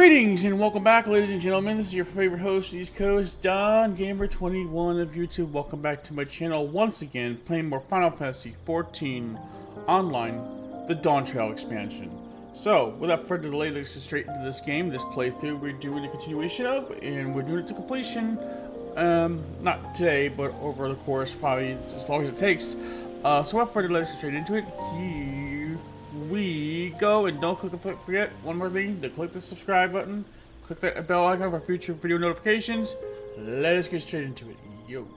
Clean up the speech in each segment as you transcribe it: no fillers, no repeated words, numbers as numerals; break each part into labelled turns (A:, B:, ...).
A: Greetings and welcome back, ladies and gentlemen. This is your favorite host, East Coast, Don Gamer21 of YouTube. Welcome back to my channel once again, playing more Final Fantasy XIV Online, the Dawntrail expansion. So, without further delay, let's get straight into this game. This playthrough we're doing a continuation of, and we're doing it to completion. Not today, but over the course, probably as long as it takes. So without further delay, let's get straight into it. Here we go, and don't forget one more thing, to click the subscribe button, click that bell icon for future video notifications. Let us get straight into it. Yo.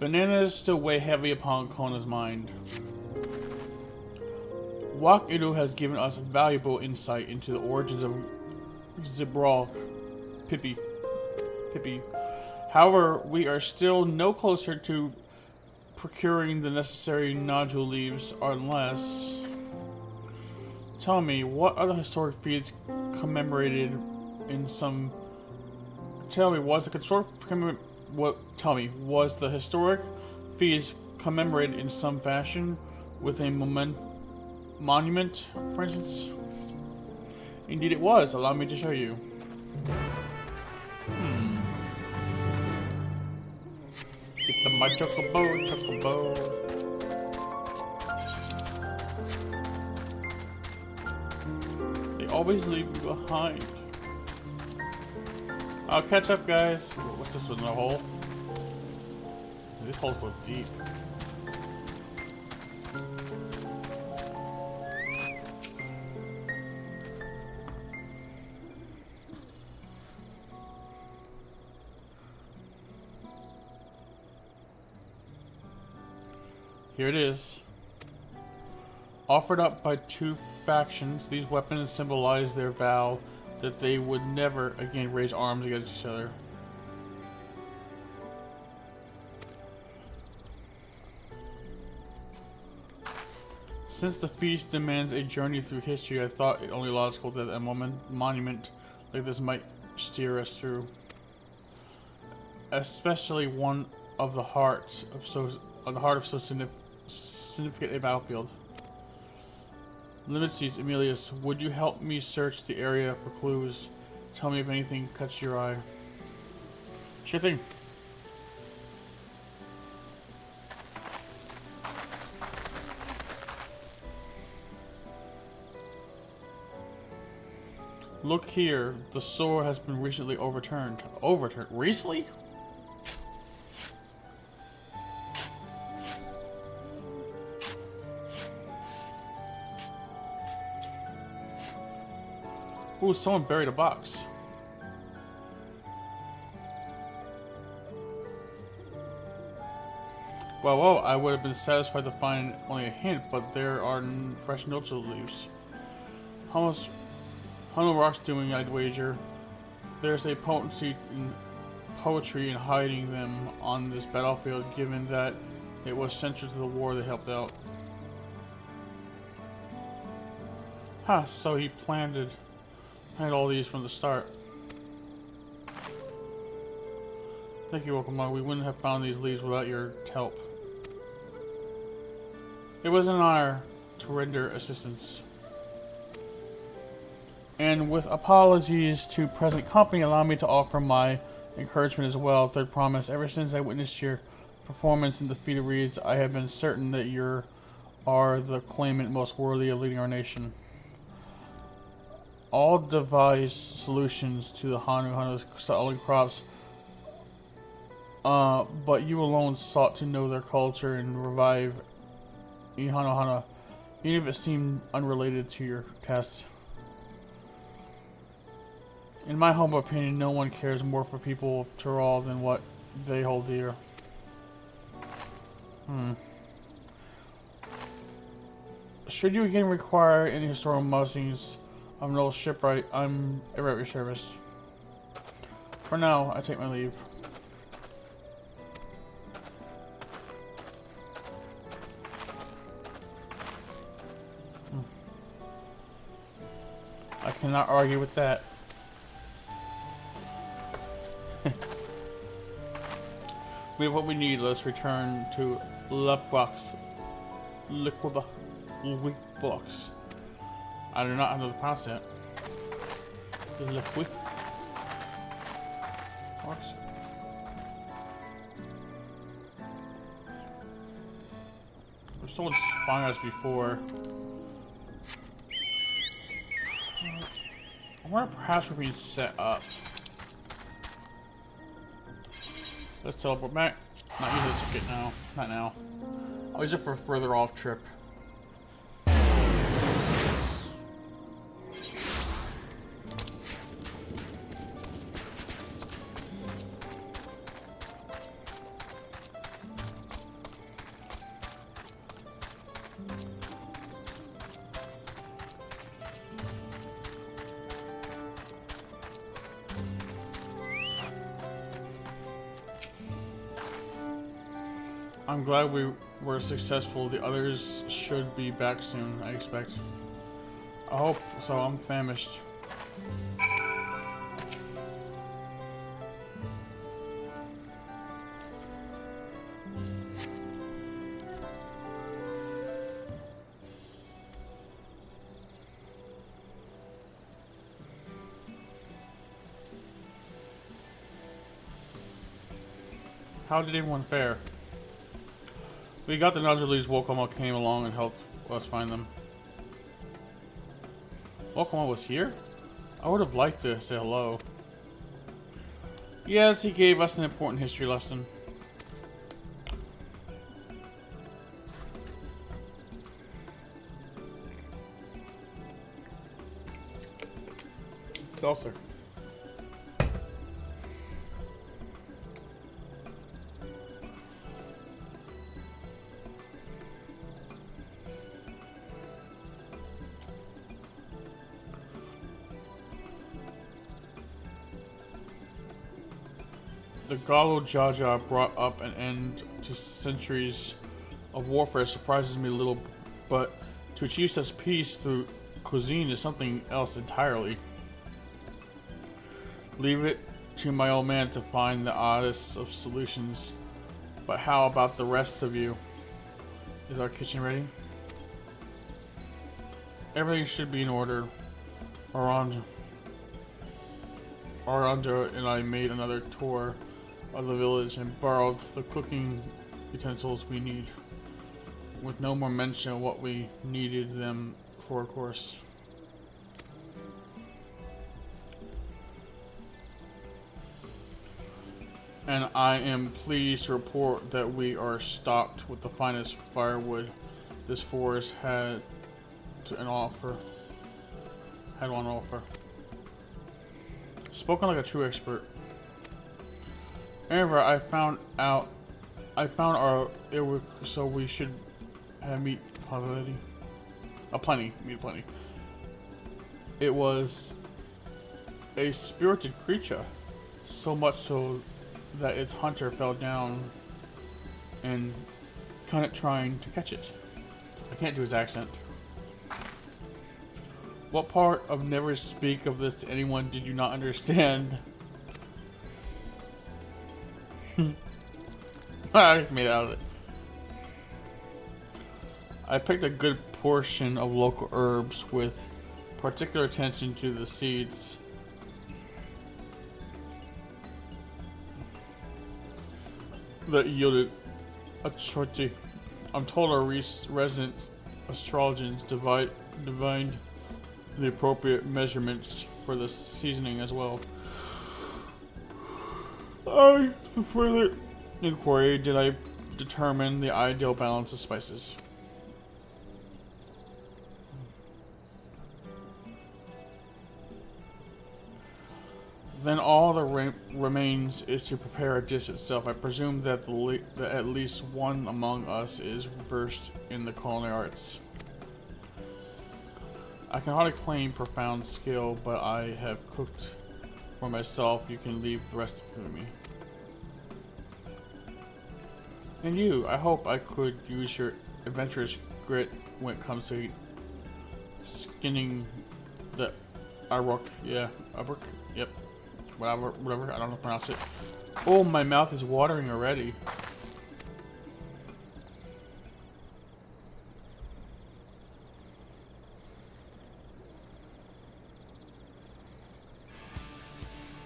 A: Bananas still weigh heavy upon Kona's mind. Wak Ido has given us valuable insight into the origins of Zibral Pippi. However, we are still no closer to procuring the necessary nodule leaves unless... Tell me, what other historic feats commemorated in some... was the historic feats commemorated in some fashion with a monument, for instance? Indeed it was. Allow me to show you. Get the my chocobo. They always leave you behind. I'll catch up, guys. What's this one in a hole? These holes go deep. Here it is. Offered up by two factions, these weapons symbolize their vow that they would never again raise arms against each other. Since the feast demands a journey through history, I thought it only logical that a monument like this might steer us through. Especially one of the heart of so significant a battlefield. Limitsies, Emilius, would you help me search the area for clues? Tell me if anything catches your eye. Sure thing. Look here, the sword has been recently overturned. Overturned? Recently? Ooh, someone buried a box. Well, I would have been satisfied to find only a hint, but there are fresh notes of leaves. How many rocks doing, I'd wager? There's a potency in poetry in hiding them on this battlefield, given that it was central to the war they helped out. Huh, so he planned all these from the start. Thank you, Okama. We wouldn't have found these leaves without your help. It was an honor to render assistance. And with apologies to present company, allow me to offer my encouragement as well. Third promise, ever since I witnessed your performance in the Feat of Reeds, I have been certain that you are the claimant most worthy of leading our nation. All devised solutions to the Hana's selling crops, but you alone sought to know their culture and revive Ihanohana, even if it seemed unrelated to your tasks. In my humble opinion, no one cares more for people of Tural than what they hold dear. Should you again require any historical musings of Noel's shipwright, I'm at your service. For now, I take my leave. I cannot argue with that. We have what we need. Let's return to Lapbox liquid blocks. I do not know the pronounce that. Liquid blocks. There's someone spying us before. I wonder perhaps we're being set up. Let's teleport back. Not use the ticket now. Not now. I'll use it for a further off trip. I'm glad we were successful. The others should be back soon, I expect. I hope so. I'm famished. How did everyone fare? We got the Nodulese. Wolcoma came along and helped us find them. Wolcoma was here? I would have liked to say hello. Yes, he gave us an important history lesson. Seltzer. The Galo Jaja brought up an end to centuries of warfare surprises me a little, but to achieve such peace through cuisine is something else entirely. Leave it to my old man to find the oddest of solutions. But how about the rest of you? Is our kitchen ready? Everything should be in order. Aranja and I made another tour of the village and borrowed the cooking utensils we need, with no more mention of what we needed them for, of course. And I am pleased to report that we are stocked with the finest firewood this forest had on offer. Spoken like a true expert. However, I found our so we should have meat plenty. Meat. It was a spirited creature, so much so that its hunter fell down and kind of trying to catch it. I can't do his accent. What part of never speak of this to anyone did you not understand? I made out of it. I picked a good portion of local herbs with particular attention to the seeds. That yielded a chorty. I'm told our resident astrologers divined the appropriate measurements for the seasoning as well. Through further inquiry, did I determine the ideal balance of spices. Then all that remains is to prepare a dish itself. I presume that at least one among us is versed in the culinary arts. I can hardly claim profound skill, but I have cooked for myself. You can leave the rest to me. And you, I hope I could use your adventurous grit when it comes to skinning the Arok. Yeah, Arok. Yep. Whatever. I don't know how to pronounce it. Oh, my mouth is watering already.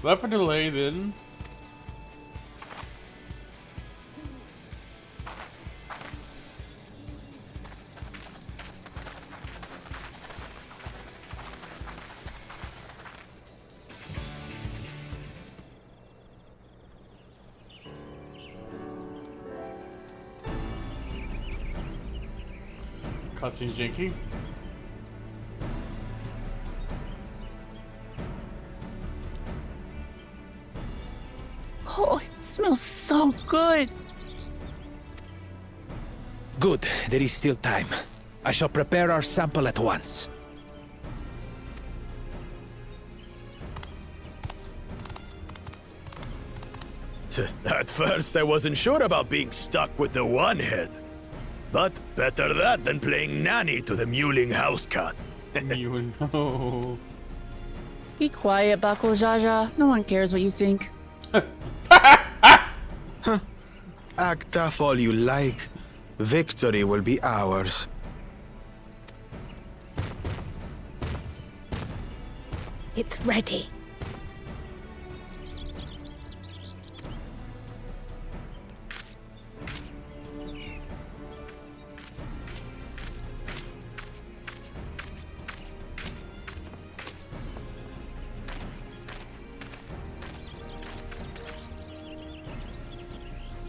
A: Left for delay then. Cutscene's janky.
B: Oh, it smells so good.
C: Good, there is still time. I shall prepare our sample at once.
D: At first, I wasn't sure about being stuck with the one head. But better that than playing nanny to the mewling house cat.
A: You know.
B: Be quiet, Buckle Jaja. No one cares what you think.
C: Act tough all you like. Victory will be ours.
E: It's ready.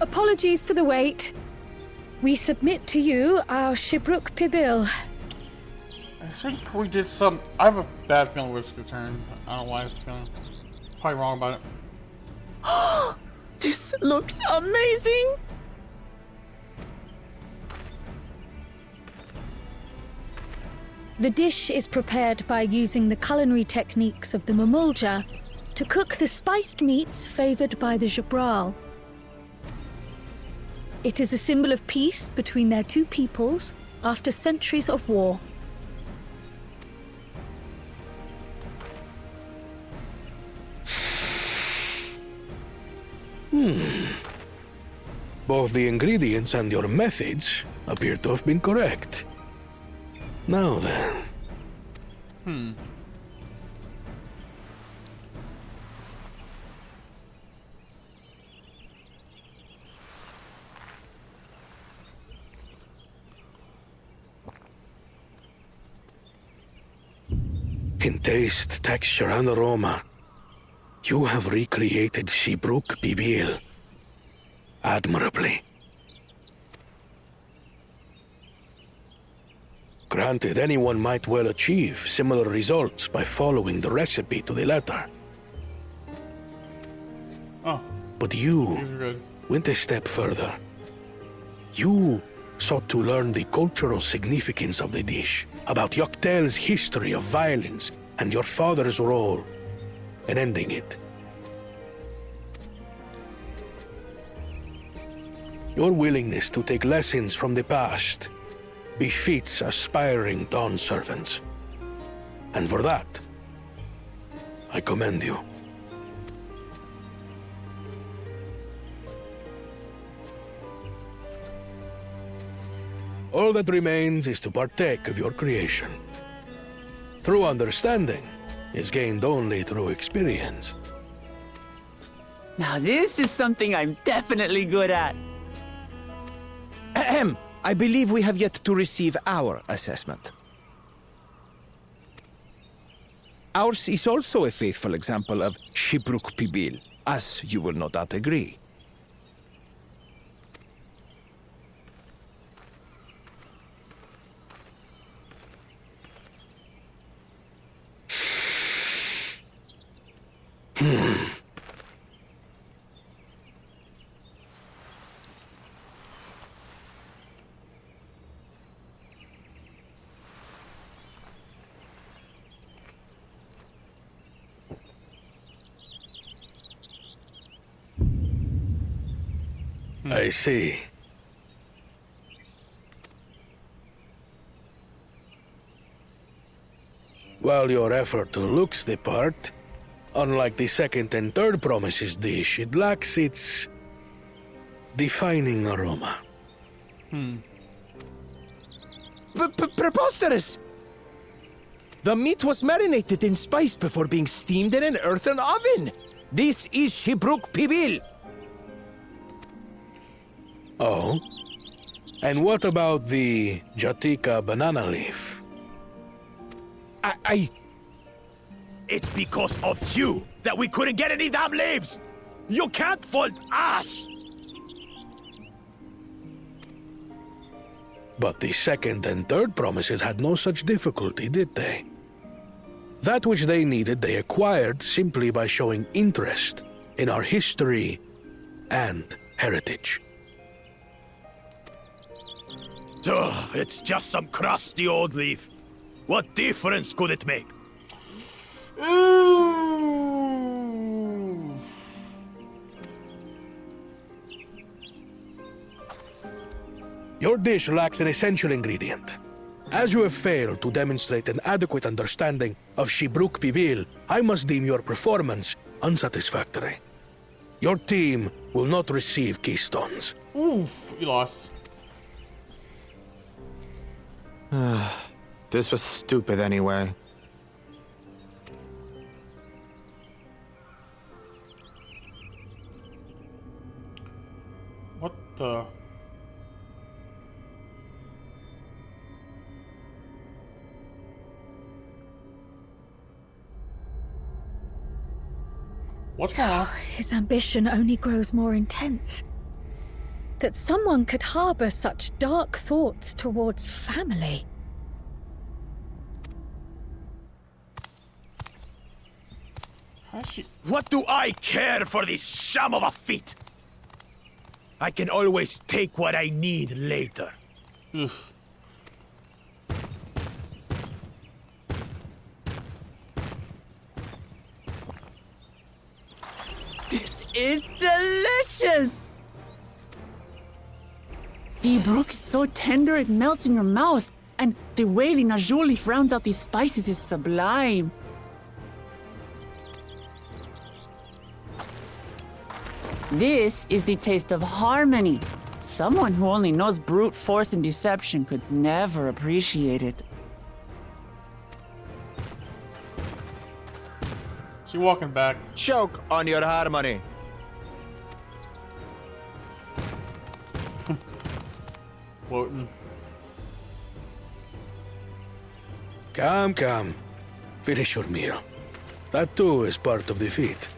E: Apologies for the wait. We submit to you our Shibruk Pibil.
A: I think we did some. I have a bad feeling with this return. I don't know why I was feeling. Probably wrong about it.
B: This looks amazing.
E: The dish is prepared by using the culinary techniques of the Mamulja to cook the spiced meats favored by the Jabral. It is a symbol of peace between their two peoples after centuries of war.
C: Both the ingredients and your methods appear to have been correct. Now then. In taste, texture, and aroma, you have recreated Shibruk Pibil admirably. Granted, anyone might well achieve similar results by following the recipe to the letter.
A: Oh,
C: But
A: these
C: you
A: are good.
C: went a step further. You sought to learn the cultural significance of the dish, about Yoctel's history of violence and your father's role in ending it. Your willingness to take lessons from the past befits aspiring Dawn servants. And for that, I commend you. All that remains is to partake of your creation. True understanding is gained only through experience.
B: Now this is something I'm definitely good at.
F: Ahem. I believe we have yet to receive our assessment. Ours is also a faithful example of Shibruk Pibil, as you will no doubt agree.
C: I see. While your effort looks the part, unlike the second and third promises dish, it lacks its defining aroma.
F: Preposterous! The meat was marinated and spiced before being steamed in an earthen oven. This is Shibruk Pibil.
C: Oh? And what about the Jatika banana leaf?
D: It's because of you that we couldn't get any damn leaves! You can't fault us!
C: But the second and third promises had no such difficulty, did they? That which they needed they acquired simply by showing interest in our history and heritage.
D: Ugh, it's just some crusty old leaf. What difference could it make?
A: Ooh.
C: Your dish lacks an essential ingredient. As you have failed to demonstrate an adequate understanding of Shibruk Pibil, I must deem your performance unsatisfactory. Your team will not receive keystones.
A: Oof, you lost.
G: This was stupid anyway.
A: What the? What's going on?
E: His ambition only grows more intense. That someone could harbor such dark thoughts towards family.
A: How's she?
D: What do I care for this sham of a feat? I can always take what I need later.
A: Oof.
B: This is delicious! The brook is so tender it melts in your mouth, and the way the najuli rounds out these spices is sublime. This is the taste of harmony. Someone who only knows brute force and deception could never appreciate it.
A: She walking back.
G: Choke on your harmony.
A: Floating.
C: Come. Finish your meal. That too is part of the feat.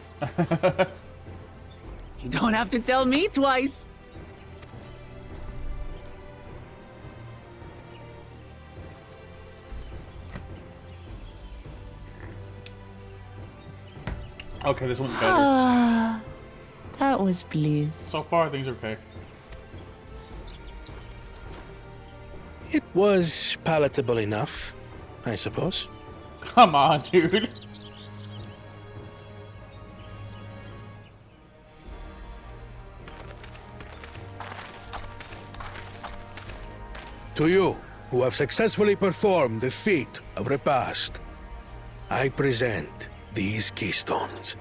B: You don't have to tell me twice.
A: Okay, this one's better.
B: Ah, that was bliss.
A: So far, things are okay.
C: It was palatable enough, I suppose.
A: Come on, dude.
C: To you, who have successfully performed the feat of repast, I present these keystones.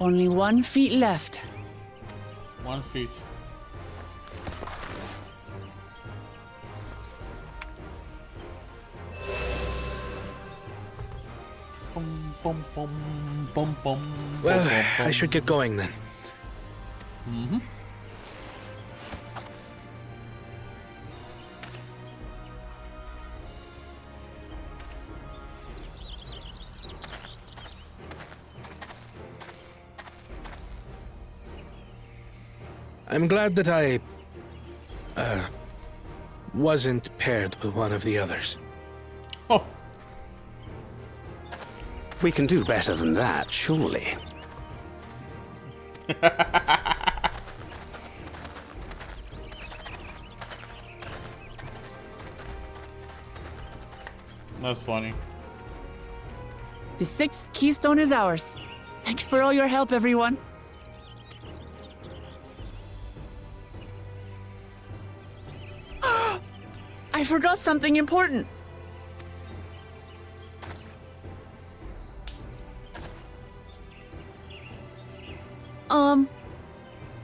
B: Only 1 feet left.
A: 1 feet. Bum, bum, bum, bum, bum,
C: Well,
A: bum,
C: I
A: bum.
C: should get going then. I'm glad that I wasn't paired with one of the others.
A: Oh,
H: We can do better than that, surely.
A: that's funny.
B: The 6th keystone is ours. Thanks for all your help, everyone. I forgot something important.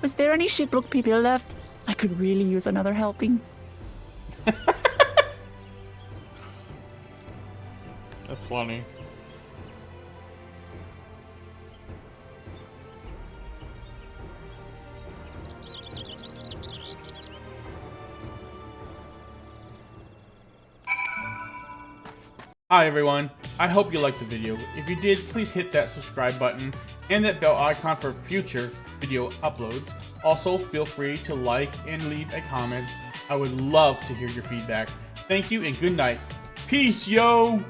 B: Was there any Shipbrook people left? I could really use another helping.
A: That's funny. Hi everyone, I hope you liked the video. If you did, please hit that subscribe button and that bell icon for future video uploads. Also, feel free to like and leave a comment. I would love to hear your feedback. Thank you and good night. Peace, yo!